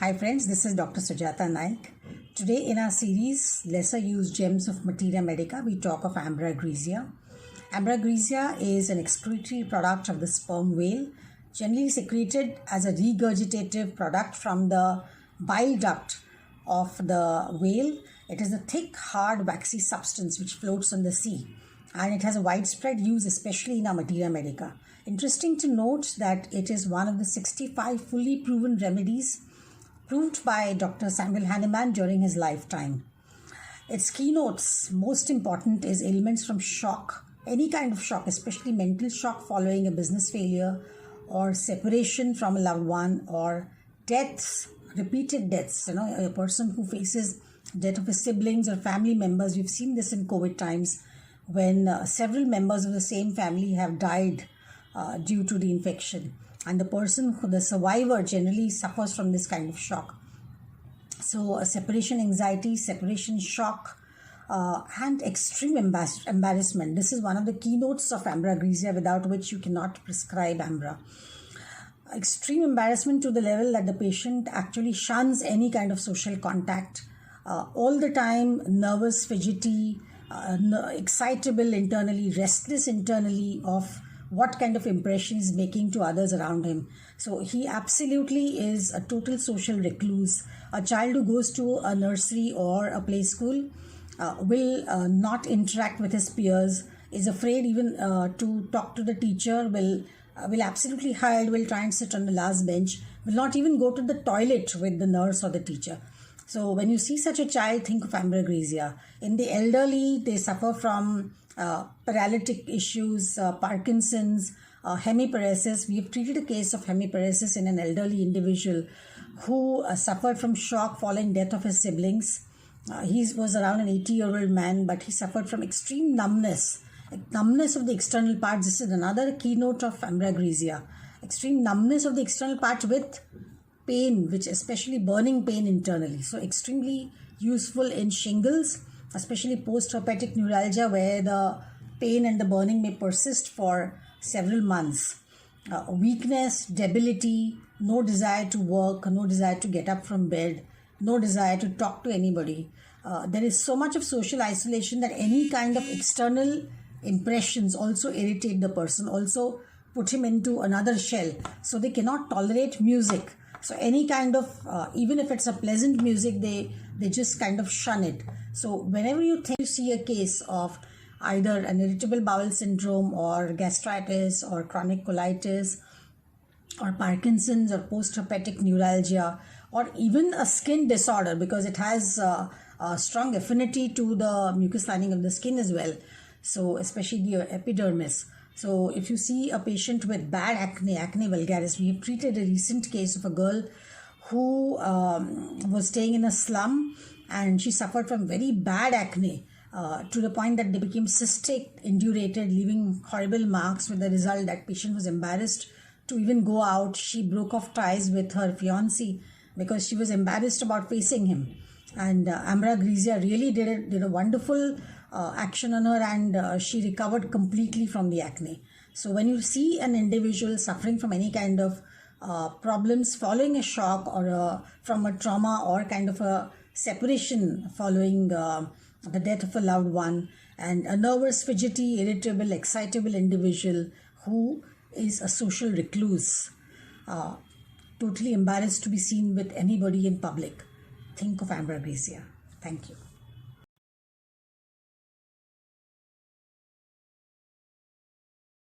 Hi friends, this is Dr. Sujata Naik. Today in our series, Lesser Used Gems of Materia Medica, we talk of Ambrogrisia. Ambrogrisia is an excretory product of the sperm whale, generally secreted as a regurgitative product from the bile duct of the whale. It is a thick, hard, waxy substance which floats on the sea, and it has a widespread use, especially in our Materia Medica. Interesting to note that it is one of the 65 fully proven remedies proved by Dr. Samuel Hahnemann during his lifetime. Its keynotes, most important, is ailments from shock, any kind of shock, especially mental shock following a business failure or separation from a loved one, or deaths, repeated deaths. A person who faces death of his siblings or family members. We've seen this in COVID times when several members of the same family have died due to the infection. And the survivor generally suffers from this kind of shock. So separation anxiety, separation shock, and extreme embarrassment. This is one of the keynotes of Ambrogrisia, without which you cannot prescribe Ambra. Extreme embarrassment to the level that the patient actually shuns any kind of social contact. All the time, nervous, fidgety, excitable internally, restless internally of what kind of impression he's making to others around him. So he absolutely is a total social recluse. A child who goes to a nursery or a play school will not interact with his peers, is afraid even to talk to the teacher, will absolutely hide, will try and sit on the last bench, will not even go to the toilet with the nurse or the teacher. So when you see such a child, think of Ambrogrisia. In the elderly, they suffer from paralytic issues, Parkinson's, hemiparesis. We have treated a case of hemiparesis in an elderly individual who suffered from shock following death of his siblings. He was around an 80-year-old man, but he suffered from extreme numbness of the external parts. This is another keynote of Ambrogrisia. Extreme numbness of the external parts with pain, which especially burning pain internally. So extremely useful in shingles, especially post-herpetic neuralgia, where the pain and the burning may persist for several months. Weakness, debility, no desire to work, no desire to get up from bed, no desire to talk to anybody. There is so much of social isolation that any kind of external impressions also irritate the person, also put him into another shell. So they cannot tolerate music. So any kind of, even if it's a pleasant music, they just kind of shun it. So whenever you see a case of either an irritable bowel syndrome or gastritis or chronic colitis or Parkinson's or post-herpetic neuralgia, or even a skin disorder, because it has a strong affinity to the mucous lining of the skin as well. So especially the epidermis. So if you see a patient with bad acne vulgaris, we have treated a recent case of a girl who was staying in a slum, and she suffered from very bad acne to the point that they became cystic, indurated, leaving horrible marks, with the result that patient was embarrassed to even go out. She broke off ties with her fiancé because she was embarrassed about facing him. And Ambrogrisia really did a wonderful action on her, and she recovered completely from the acne. So when you see an individual suffering from any kind of problems following a shock or from a trauma or kind of a separation following the death of a loved one, and a nervous, fidgety, irritable, excitable individual who is a social recluse, totally embarrassed to be seen with anybody in public, think of Ambrogrisia. Thank you.